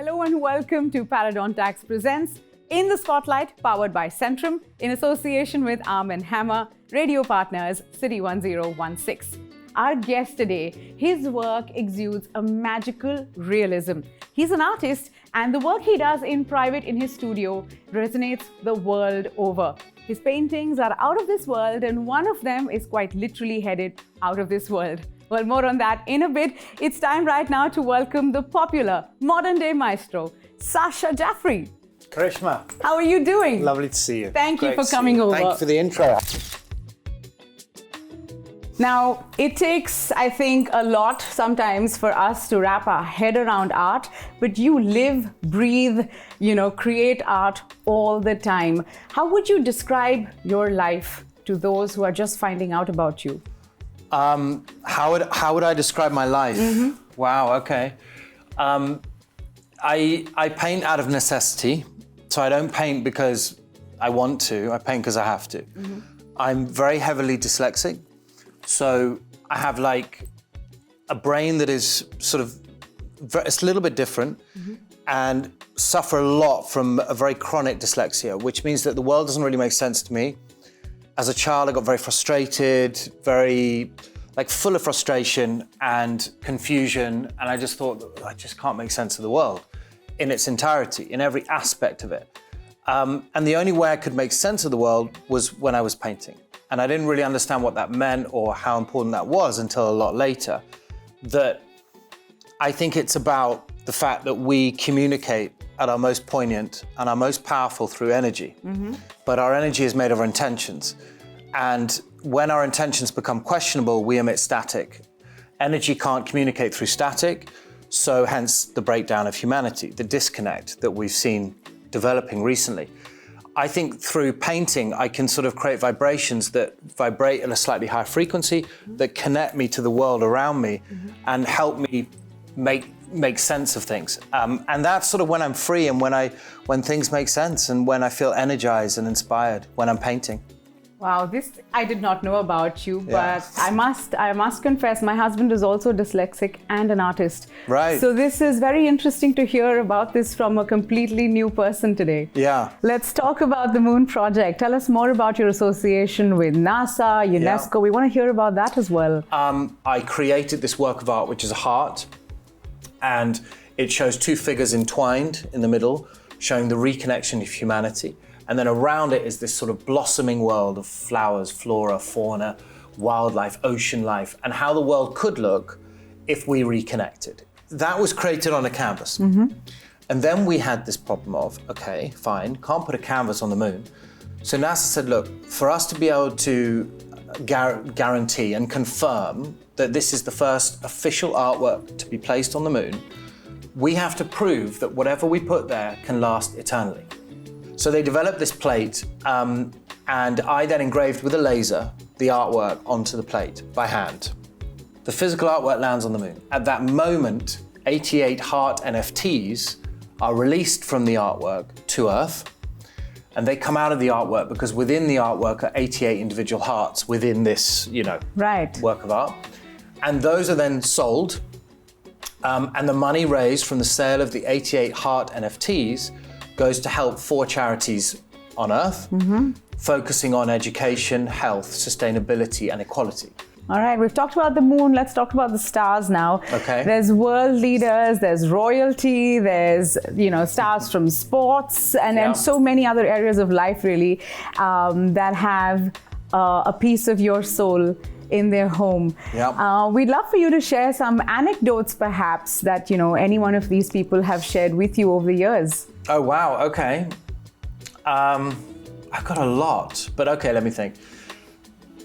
Hello and welcome to Paradontax Presents In the Spotlight, powered by Centrum, in association with Arm & Hammer, radio partners City 1016. Our guest today, his work exudes a magical realism. He's an artist and the work he does in private in his studio resonates the world over. His paintings are out of this world and one of them is quite literally headed out of this world. Well, more on that in a bit. It's time right now to welcome the popular modern-day maestro, Sacha Jafri. Karishma. How are you doing? Lovely to see you. Thank you for coming over. Thank you for the intro. Now, it takes, I think, a lot sometimes for us to wrap our head around art, but you live, breathe, create art all the time. How would you describe your life to those who are just finding out about you? How would I describe my life? Mm-hmm. Wow, okay. I paint out of necessity, so I don't paint because I want to, I paint because I have to. Mm-hmm. I'm very heavily dyslexic, so I have like a brain that is sort of, it's a little bit different, mm-hmm. and suffer a lot from a very chronic dyslexia, which means that the world doesn't really make sense to me. As a child, I got very frustrated, very full of frustration and confusion, and I just thought, I just can't make sense of the world in its entirety, in every aspect of it. And the only way I could make sense of the world was when I was painting. And I didn't really understand what that meant or how important that was until a lot later. That I think it's about the fact that we communicate at our most poignant and our most powerful through energy. Mm-hmm. But our energy is made of our intentions. And when our intentions become questionable, we emit static. Energy can't communicate through static, so hence the breakdown of humanity, the disconnect that we've seen developing recently. I think through painting, I can sort of create vibrations that vibrate at a slightly higher frequency, mm-hmm. that connect me to the world around me, mm-hmm. and help me make sense of things. And that's sort of when I'm free and when things make sense and when I feel energized and inspired when I'm painting. Wow, this I did not know about you, Yeah. but I must confess, my husband is also dyslexic and an artist. Right. So this is very interesting to hear about this from a completely new person today. Yeah. Let's talk about the Moon Project. Tell us more about your association with NASA, UNESCO. Yeah. We want to hear about that as well. I created this work of art, which is a heart, and it shows two figures entwined in the middle, showing the reconnection of humanity. And then around it is this sort of blossoming world of flowers, flora, fauna, wildlife, ocean life, and how the world could look if we reconnected. That was created on a canvas. Mm-hmm. And then we had this problem of, okay, fine, can't put a canvas on the moon. So NASA said, look, for us to be able to guarantee and confirm that this is the first official artwork to be placed on the moon, we have to prove that whatever we put there can last eternally. So they developed this plate, and I then engraved with a laser the artwork onto the plate by hand. The physical artwork lands on the moon. At that moment, 88 heart NFTs are released from the artwork to Earth, and they come out of the artwork because within the artwork are 88 individual hearts within this, right. work of art. And those are then sold, and the money raised from the sale of the 88 heart NFTs goes to help 4 charities on Earth, mm-hmm. focusing on education, health, sustainability, and equality. All right, we've talked about the moon. Let's talk about the stars now. Okay. There's world leaders, there's royalty, there's stars from sports, and then so many other areas of life really that have a piece of your soul in their home. Yeah. We'd love for you to share some anecdotes perhaps that any one of these people have shared with you over the years. Oh wow, okay. I've got a lot, but okay, let me think.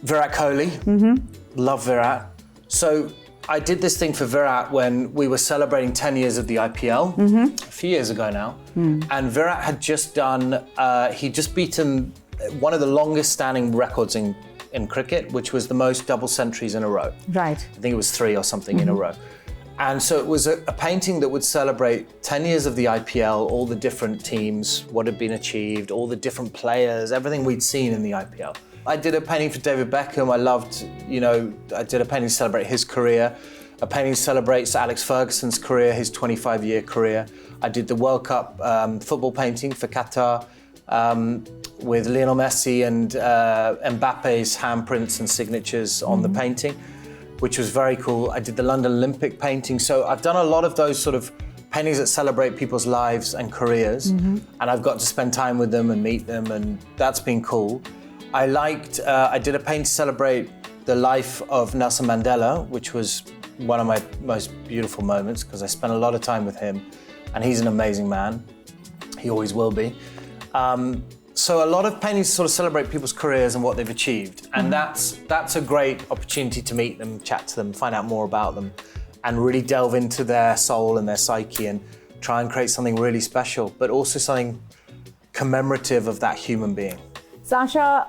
Virat Kohli, mm-hmm. love Virat. So I did this thing for Virat when we were celebrating 10 years of the IPL, mm-hmm. a few years ago now. Mm. And Virat had just done, he'd just beaten one of the longest standing records in cricket, which was the most double centuries in a row. Right. I think it was 3 or something mm-hmm. in a row. And so it was a painting that would celebrate 10 years of the IPL, all the different teams, what had been achieved, all the different players, everything we'd seen in the IPL. I did a painting for David Beckham. I loved, I did a painting to celebrate his career. A painting celebrates Alex Ferguson's career, his 25-year career. I did the World Cup football painting for Qatar with Lionel Messi and Mbappe's handprints and signatures on the painting, which was very cool. I did the London Olympic painting. So I've done a lot of those sort of paintings that celebrate people's lives and careers. And I've got to spend time with them and meet them, and that's been cool. I did a painting to celebrate the life of Nelson Mandela, which was one of my most beautiful moments because I spent a lot of time with him, and he's an amazing man. He always will be. So a lot of paintings sort of celebrate people's careers and what they've achieved, and that's a great opportunity to meet them, chat to them, find out more about them, and really delve into their soul and their psyche and try and create something really special, but also something commemorative of that human being. Sacha,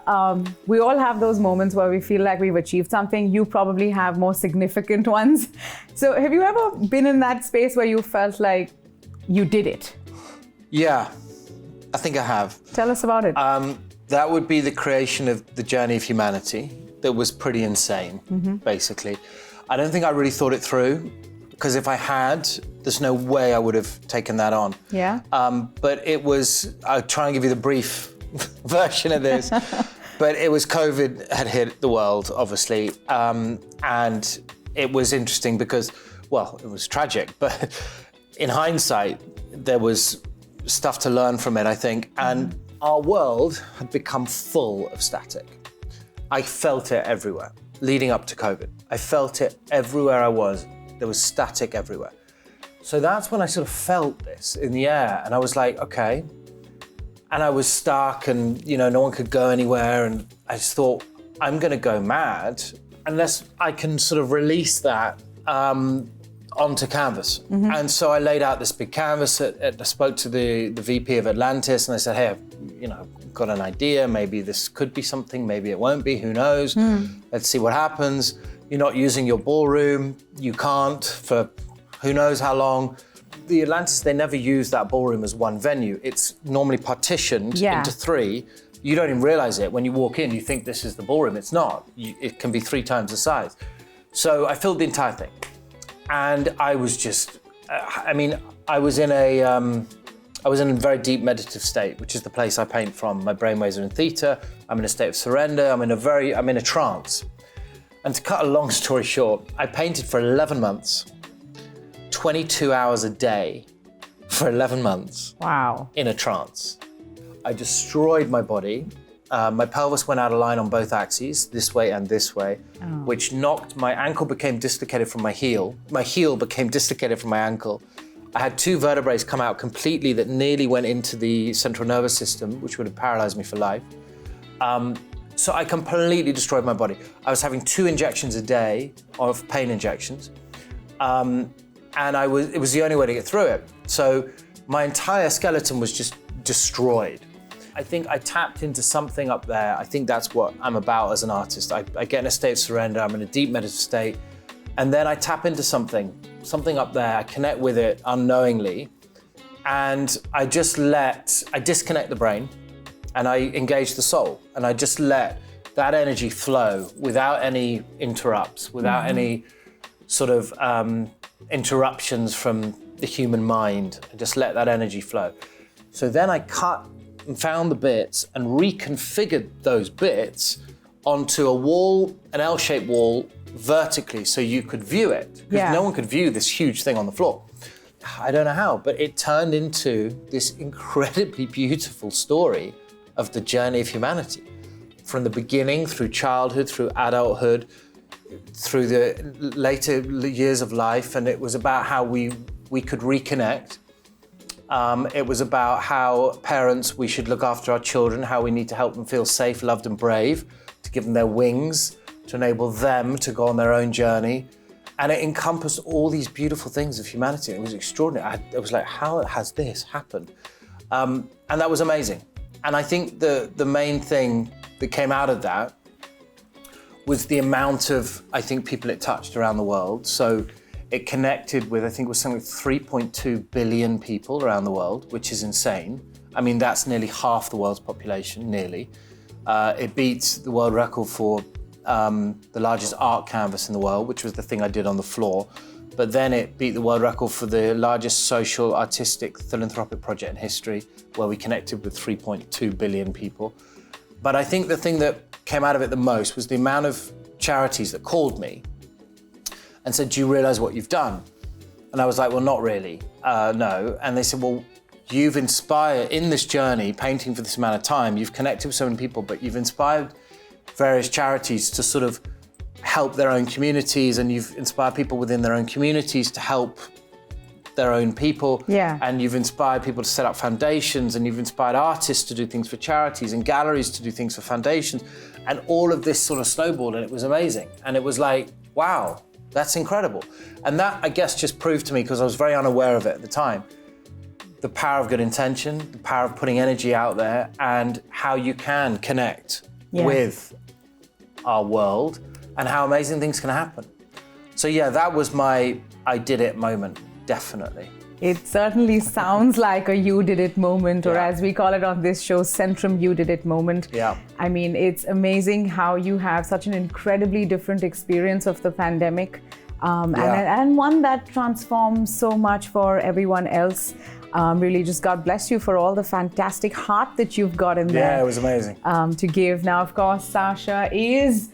we all have those moments where we feel like we've achieved something. You probably have more significant ones. So have you ever been in that space where you felt like you did it? Yeah, I think I have. Tell us about it. That would be the creation of the Journey of Humanity. That was pretty insane, basically. I don't think I really thought it through, because if I had, there's no way I would have taken that on. Yeah. But it was, I'll try and give you the brief version of this, but it was COVID had hit the world, obviously, and it was interesting because, well, it was tragic, but in hindsight, there was stuff to learn from it, I think, and our world had become full of static. I felt it everywhere, leading up to COVID. I felt it everywhere I was. There was static everywhere. So that's when I sort of felt this in the air, and I was like, okay. And I was stuck, and no one could go anywhere, and I just thought, I'm gonna go mad unless I can sort of release that onto canvas. And so I laid out this big canvas. I spoke to the VP of Atlantis, and I said, hey, I've got an idea. Maybe this could be something, maybe it won't be, who knows? Let's see what happens. You're not using your ballroom. You can't for who knows how long. The Atlantis, they never use that ballroom as one venue. It's normally partitioned into three. You don't even realize it. When you walk in, you think this is the ballroom. It's not. It can be 3 times the size. So I filled the entire thing. And I was just, I was in a very deep meditative state, which is the place I paint from. My brainwaves are in theta. I'm in a state of surrender. I'm in a trance. And to cut a long story short, I painted for 11 months. 22 hours a day for 11 months. Wow. In a trance. I destroyed my body. My pelvis went out of line on both axes, this way and this way, which knocked, my ankle became dislocated from my heel. My heel became dislocated from my ankle. I had 2 vertebrae come out completely that nearly went into the central nervous system, which would have paralyzed me for life. So I completely destroyed my body. I was having 2 injections a day of pain injections. And it was the only way to get through it. So my entire skeleton was just destroyed. I think I tapped into something up there. I think that's what I'm about as an artist. I get in a state of surrender, I'm in a deep meditative state, and then I tap into something up there, I connect with it unknowingly, and I disconnect the brain, and I engage the soul, and I just let that energy flow without any interrupts, without any sort of interruptions from the human mind. I just let that energy flow. So then I cut and found the bits and reconfigured those bits onto a wall, an L-shaped wall, vertically, so you could view it. Because no one could view this huge thing on the floor. I don't know how, but it turned into this incredibly beautiful story of the journey of humanity. From the beginning, through childhood, through adulthood, through the later years of life, and it was about how we could reconnect. It was about how parents, we should look after our children, how we need to help them feel safe, loved and brave, to give them their wings, to enable them to go on their own journey. And it encompassed all these beautiful things of humanity. It was extraordinary. I was like, how has this happened? And that was amazing. And I think the main thing that came out of that was the amount of, people it touched around the world. So it connected with, it was something like 3.2 billion people around the world, which is insane. That's nearly half the world's population, nearly. It beats the world record for the largest art canvas in the world, which was the thing I did on the floor. but then it beat the world record for the largest social, artistic, philanthropic project in history, where we connected with 3.2 billion people. But I think the thing that came out of it the most was the amount of charities that called me and said, do you realize what you've done? And I was like, well, not really, no. And they said, well, you've inspired, in this journey, painting for this amount of time, you've connected with so many people, but you've inspired various charities to sort of help their own communities, and you've inspired people within their own communities to help their own people. Yeah. And you've inspired people to set up foundations, and you've inspired artists to do things for charities and galleries to do things for foundations. And all of this sort of snowballed, and it was amazing. And it was like, wow, that's incredible. And that, I guess, just proved to me, because I was very unaware of it at the time, the power of good intention, the power of putting energy out there, and how you can connect with our world and how amazing things can happen. So yeah, that was my I did it moment, definitely. It certainly sounds like a you did it moment, or as we call it on this show, Centrum you did it moment. Yeah. I mean, it's amazing how you have such an incredibly different experience of the pandemic, and one that transforms so much for everyone else. Really, just God bless you for all the fantastic heart that you've got in there. Yeah, it was amazing. To give. Now, of course, Sacha is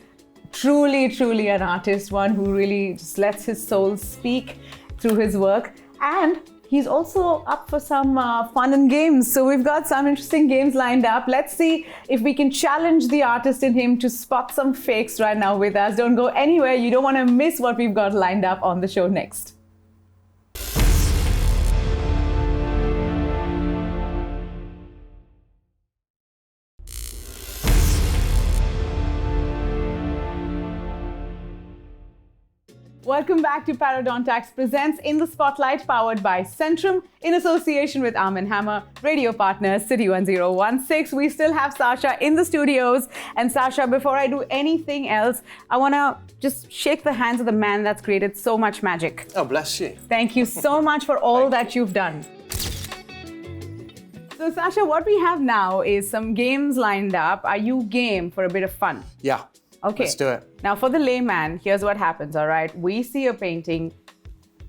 truly an artist, one who really just lets his soul speak through his work. And he's also up for some fun and games. So we've got some interesting games lined up. Let's see if we can challenge the artist in him to spot some fakes right now with us. Don't go anywhere. You don't want to miss what we've got lined up on the show next. Welcome back to Parodontax Presents In the Spotlight, powered by Centrum, in association with Arm & Hammer, radio partners City 1016. We still have Sacha in the studios. And Sacha, before I do anything else, I want to just shake the hands of the man that's created so much magic. Oh, bless you. Thank you so much for all that you've done. So Sacha, what we have now is some games lined up. Are you game for a bit of fun? Yeah. Okay. Let's do it. Now, for the layman, here's what happens, all right? We see a painting.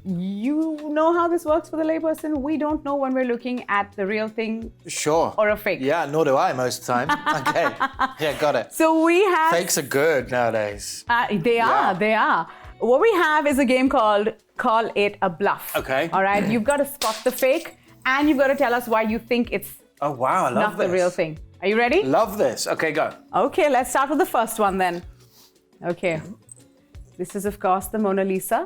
You know how this works for the layperson? We don't know when we're looking at the real thing. Sure. Or a fake. Yeah, nor do I most of the time. Okay. Yeah, got it. So we have... Fakes are good nowadays. They are. What we have is a game called Call It a Bluff. Okay. All right? You've got to spot the fake, and you've got to tell us why you think it's Oh, wow, I love not this. the real thing. Are you ready? Love this. Okay, go. Okay, let's start with the first one then. Okay. This is, of course, the Mona Lisa.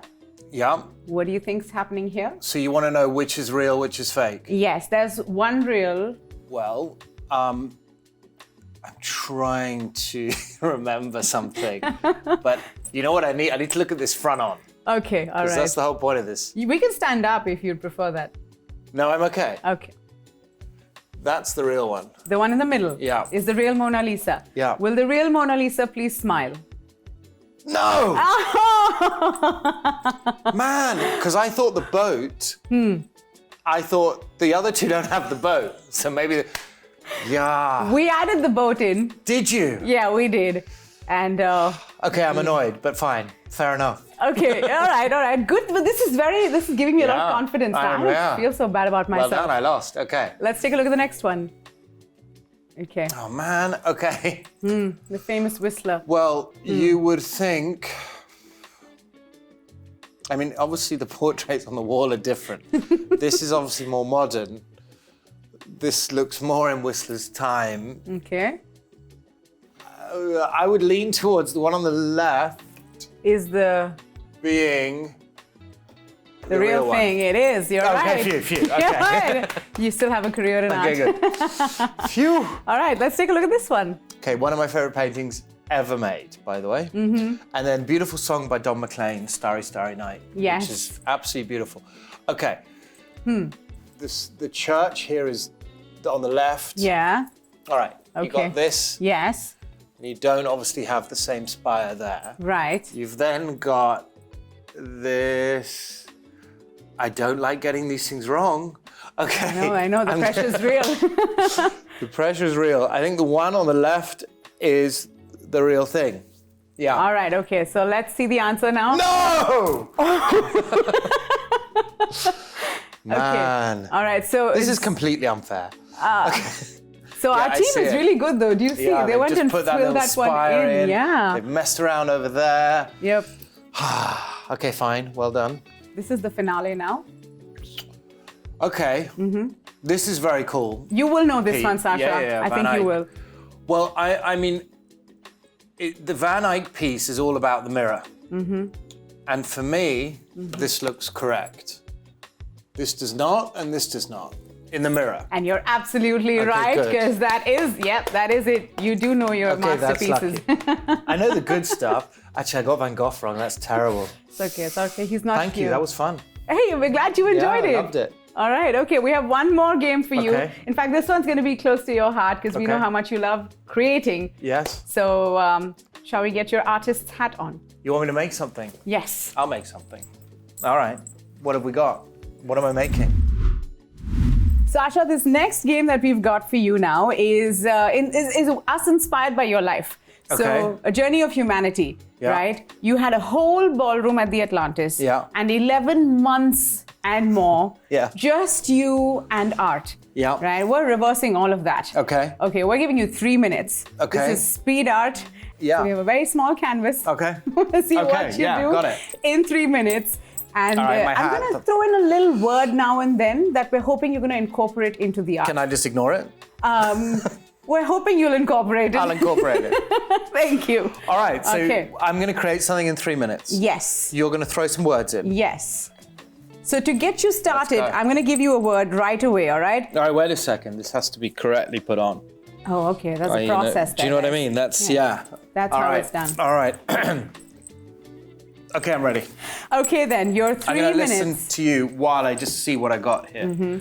Yeah. What do you think's happening here? So you want to know which is real, which is fake? Yes, there's one real. Well, I'm trying to remember something. But you know what I need? I need to look at this front on. Okay, all right. That's the whole point of this. We can stand up if you'd prefer that. No, I'm okay. Okay. That's the real one. The one in the middle is the real Mona Lisa. Yeah. Will the real Mona Lisa please smile? No! Man, because I thought the boat, I thought the other two don't have the boat. So maybe, We added the boat in. Did you? Yeah, we did. And okay, I'm annoyed, but fine. Fair enough. Okay, all right. Good, but this is giving me a lot of confidence now. I don't feel so bad about myself. Well done, I lost. Okay. Let's take a look at the next one. Okay. Oh man, okay. The famous whistler. Well, you would think, I mean, obviously the portraits on the wall are different. This is obviously more modern. This looks more in Whistler's time. Okay. I would lean towards the one on the left. Is being the real thing. It is. You're right. Okay, phew. Okay. You're right. You still have a career in art. Okay, good. Phew. All right, let's take a look at this one. Okay, one of my favorite paintings ever made, by the way. And then beautiful song by Don McLean, Starry, Starry Night. Yes. Which is absolutely beautiful. Okay. The church here is on the left. Yeah. All right. Okay. You got this. Yes. And you don't obviously have the same spire there. Right. You've then got this. I don't like getting these things wrong. Okay. I know. The pressure's real. The pressure's real. I think the one on the left is the real thing. Yeah. All right, okay, so let's see the answer now. No! Man. Okay. All right, so This is completely unfair. So our I team see is it. really good though. Do you see? Yeah, They they've went just and put that filled little that one spire in. Yeah. They've messed around over there. Yep. Okay, fine. Well done. This is the finale now. Okay. This is very cool. You will know this Pete. one, Sacha. Yeah, I Van think you Eyck. will. Well, I mean, the Van Eyck piece is all about the mirror. And for me, this looks correct. This does not, and this does not. In the mirror. And you're absolutely Okay, right, good. because that is it. You do know your masterpieces. That's lucky. I know the good stuff. Actually, I got Van Gogh wrong. That's terrible. It's okay. He's not Thank here. you. That was fun. Hey, we're glad you enjoyed I it. loved it. All right, okay, we have one more game for you. Okay. In fact, this one's going to be close to your heart because we know Okay. how much you love creating. Yes. So, shall we get your artist's hat on? You want me to make something? Yes. I'll make something. All right. What have we got? What am I making? Sacha, this next game that we've got for you now is us inspired by your life. So, Okay. a journey of humanity, Yeah. right? You had a whole ballroom at the Atlantis. Yeah. And 11 months and more. Yeah. Just you and art. Yeah. Right? We're reversing all of that. Okay. Okay, we're giving you 3 minutes. Okay. This is speed art. Yeah. So we have a very small canvas. Okay. We'll see Okay, what you yeah, do got it. in 3 minutes. And All right, my I'm hat. going to throw in a little word now and then that we're hoping you're going to incorporate into the art. Can I just ignore it? We're hoping you'll incorporate it. I'll incorporate it. Thank you. All right. So Okay. I'm going to create something in 3 minutes. Yes. You're going to throw some words in. Yes. So to get you started, Let's go. I'm going to give you a word right away, all right? All right. Wait a second. This has to be correctly put on. Oh, okay. That's a You know- process. do you know what I mean? That's yeah. That's All how right. it's done. All right. Okay, I'm ready. Okay, then, your 3 I'm going to minutes. listen to you while I just see what I got here.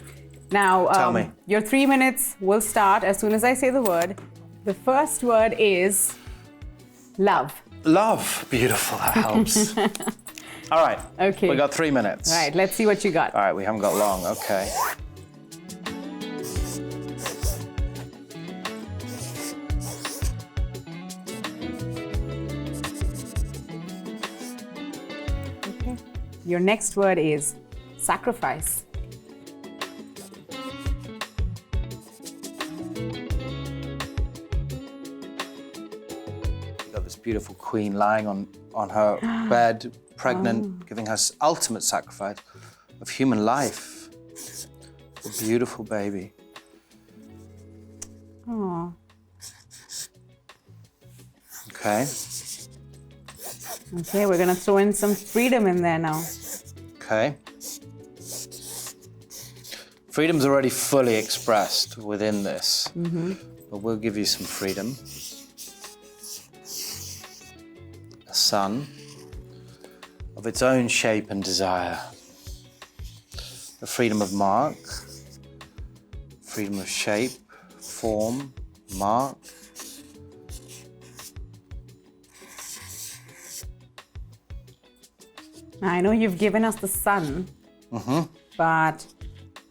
Now, Tell me. your 3 minutes will start as soon as I say the word. The first word is love. Love. Beautiful. That helps. All right. Okay. We got 3 minutes. All right, let's see what you got. All right. We haven't got long. Okay. Okay. Your next word is sacrifice. Got this beautiful queen lying on her bed, pregnant, giving her ultimate sacrifice of human life. A beautiful baby. Oh. Okay. Okay, we're gonna throw in some freedom in there now. Okay. Freedom's already fully expressed within this, but we'll give you some freedom. A sun of its own shape and desire. The freedom of mark, freedom of shape, form, mark. Now, I know you've given us the sun, but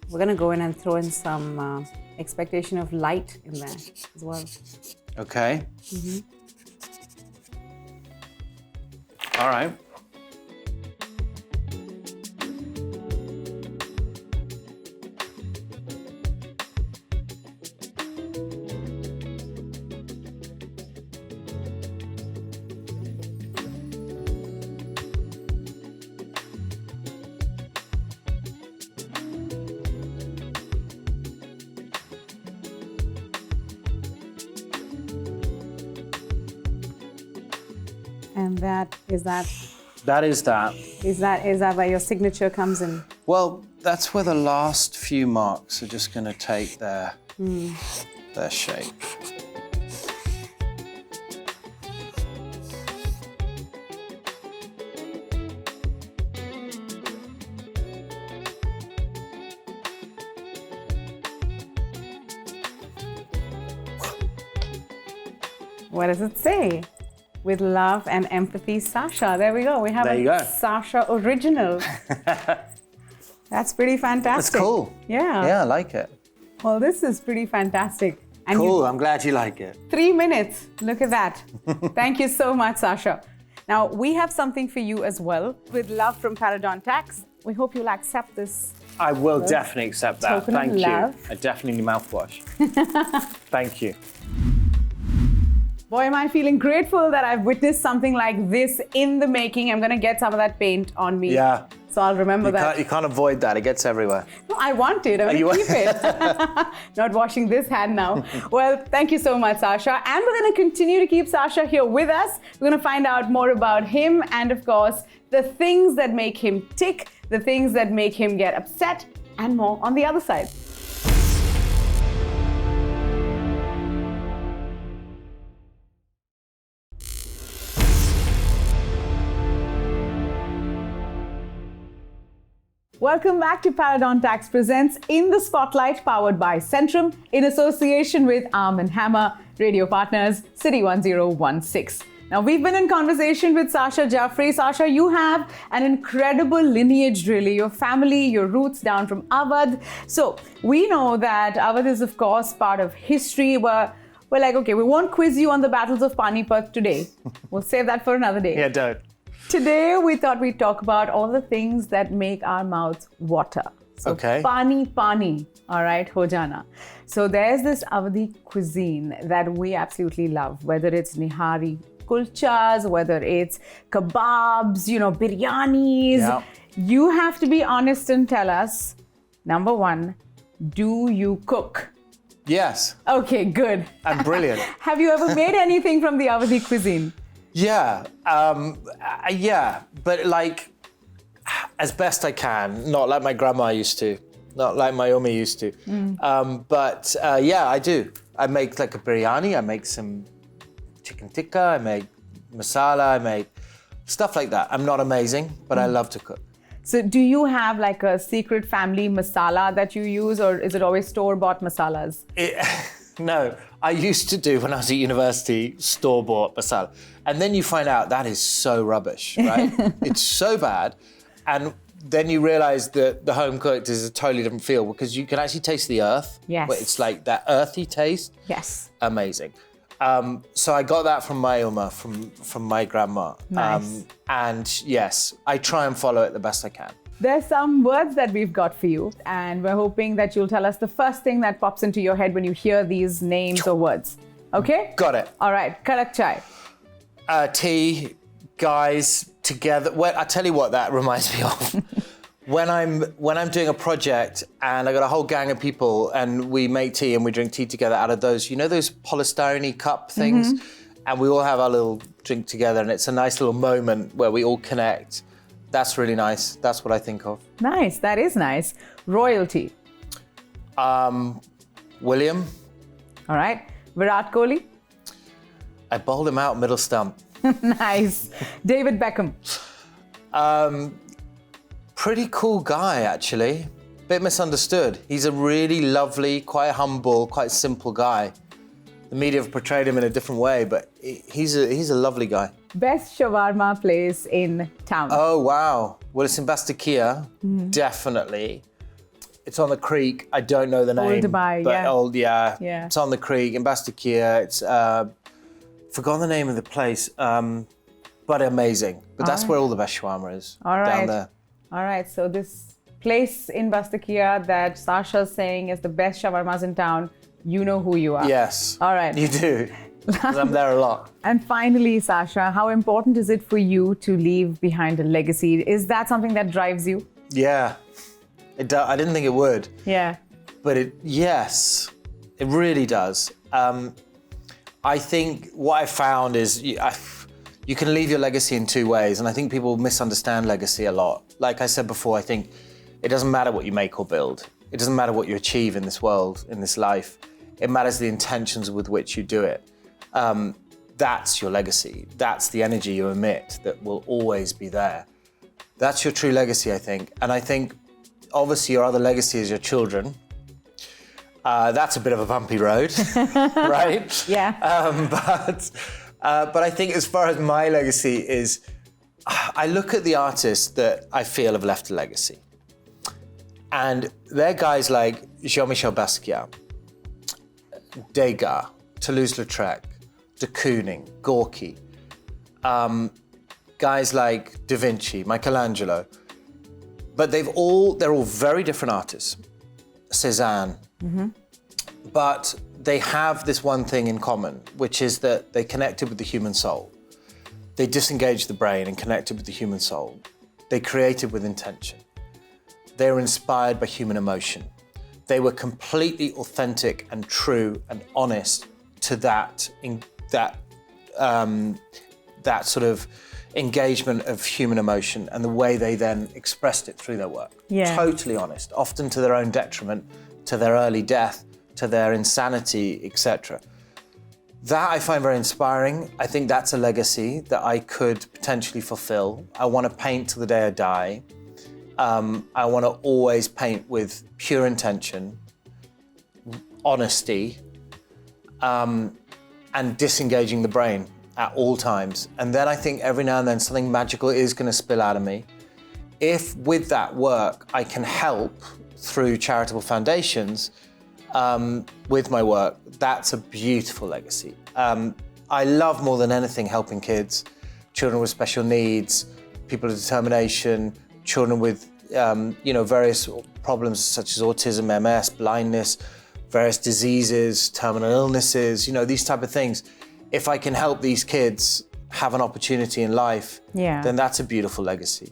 we're gonna go in and throw in some expectation of light in there as well. Okay. All right. And that is that That is that where your signature comes in. Well, that's where the last few marks are just going to take their shape. What does it say? With love and empathy, Sacha. There we go. We have There you a go. Sacha original. That's pretty fantastic. That's cool. Yeah. Yeah, I like it. Well, this is pretty fantastic. And Cool, I'm glad you like it. 3 minutes. Look at that. Thank you so much, Sacha. Now, we have something for you as well. With love from Parodontax. We hope you'll accept this. I will definitely accept that. Token of Thank you. love. I definitely need mouthwash. Thank you. Boy, am I feeling grateful that I've witnessed something like this in the making. I'm going to get some of that paint on me. Yeah. So I'll remember that. You can't avoid that. It gets everywhere. No, I want it. I'm going to keep it. Not washing this hand now. Well, thank you so much, Sacha. And we're going to continue to keep Sacha here with us. We're going to find out more about him and, of course, the things that make him tick, the things that make him get upset, and more on the other side. Welcome back to Parodontax Presents In the Spotlight, powered by Centrum, in association with Arm & Hammer, radio partners, City 1016. Now, we've been in conversation with Sacha Jafri. Sacha, you have an incredible lineage, really. Your family, your roots down from Awadh. So, we know that Awadh is, of course, part of history. We're like, okay, we won't quiz you on the battles of Panipat today. We'll save that for another day. Yeah, don't. Today, we thought we'd talk about all the things that make our mouths water. So, Okay. Pani, all right, ho jana. So there's this Awadhi cuisine that we absolutely love, whether it's nihari kulchas, whether it's kebabs, biryanis. Yeah. You have to be honest and tell us, number one, do you cook? Yes. Okay, good. And brilliant. Have you ever made anything from the Awadhi cuisine? Yeah. Yeah. But like, as best I can, not like my grandma used to, not like my Umi used to. But yeah, I do. I make like a biryani, I make some chicken tikka, I make masala, I make stuff like that. I'm not amazing, but I love to cook. So do you have like a secret family masala that you use, or is it always store-bought masalas? No, I used to do when I was at university, store-bought masala. And then you find out that is so rubbish, right? It's so bad. And then you realize that the home cooked is a totally different feel because you can actually taste the earth. Yes. But it's like that earthy taste. Yes. Amazing. So I got that from my Uma, from my grandma. Nice. And yes, I try and follow it the best I can. There's some words that we've got for you, and we're hoping that you'll tell us the first thing that pops into your head when you hear these names or words. Okay? Got it. All right. Karak chai. Tea, guys, together. Well, I tell you what that reminds me of. When I'm doing a project and I got a whole gang of people and we make tea and we drink tea together out of those, those polystyrene cup things, and we all have our little drink together and it's a nice little moment where we all connect. That's really nice. That's what I think of. Nice. That is nice. Royalty. William. All right. Virat Kohli. I bowled him out middle stump. Nice. David Beckham. Pretty cool guy, actually. Bit misunderstood. He's a really lovely, quite humble, quite simple guy. The media have portrayed him in a different way, but he's a lovely guy. Best shawarma place in town. Oh, wow. Well, it's in Bastakia, definitely. It's on the creek. I don't know the name. Old Dubai, but yeah. Old, yeah. Yeah. It's on the creek in Bastakia. It's, forgotten the name of the place, but amazing. But that's where all the best shawarma is, down there. All right, so this place in Bastakia that Sacha's saying is the best shawarmas in town, you know who you are. Yes. All right. You do, because I'm there a lot. And finally, Sacha, how important is it for you to leave behind a legacy? Is that something that drives you? Yeah. I didn't think it would. Yeah. But yes, it really does. I think what I found is you can leave your legacy in two ways, and I think people misunderstand legacy a lot. Like I said before, I think it doesn't matter what you make or build. It doesn't matter what you achieve in this world, in this life. It matters the intentions with which you do it. That's your legacy. That's the energy you emit that will always be there. That's your true legacy, I think. And I think, obviously, your other legacy is your children. That's a bit of a bumpy road, right? Yeah. But I think as far as my legacy is, I look at the artists that I feel have left a legacy. And they're guys like Jean-Michel Basquiat, Degas, Toulouse-Lautrec, de Kooning, Gorky, guys like Da Vinci, Michelangelo, but they're all very different artists. Cézanne, but they have this one thing in common, which is that they connected with the human soul. They disengaged the brain and connected with the human soul. They created with intention. They were inspired by human emotion. They were completely authentic and true and honest to that sort of engagement of human emotion and the way they then expressed it through their work. Yeah. Totally honest, often to their own detriment, to their early death, to their insanity, etc. That I find very inspiring. I think that's a legacy that I could potentially fulfill. I want to paint till the day I die. I want to always paint with pure intention, honesty, and disengaging the brain at all times. And then I think every now and then something magical is going to spill out of me. If with that work I can help through charitable foundations with my work, that's a beautiful legacy. I love more than anything helping kids, children with special needs, people of determination, children with various problems such as autism, MS, blindness, various diseases, terminal illnesses, these type of things. If I can help these kids have an opportunity in life, then that's a beautiful legacy.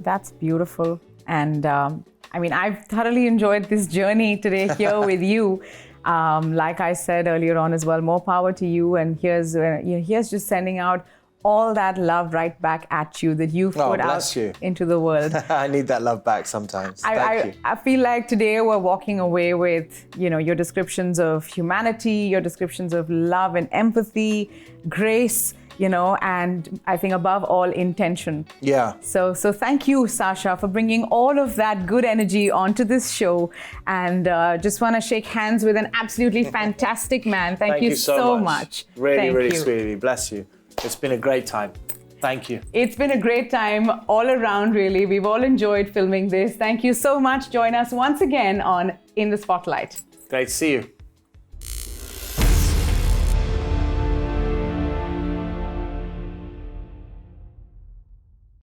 That's beautiful. And I've thoroughly enjoyed this journey today here with you. Like I said earlier on as well, more power to you. And here's just sending out all that love right back at you that you've put out into the world. I need that love back sometimes. Thank you. I feel like today we're walking away with, your descriptions of humanity, your descriptions of love and empathy, grace, and I think above all, intention. Yeah. So thank you, Sacha, for bringing all of that good energy onto this show. And just want to shake hands with an absolutely fantastic man. Thank you so much. Really sweet of you. Bless you. It's been a great time. Thank you. It's been a great time all around, really. We've all enjoyed filming this. Thank you so much. Join us once again on In the Spotlight. Great to see you.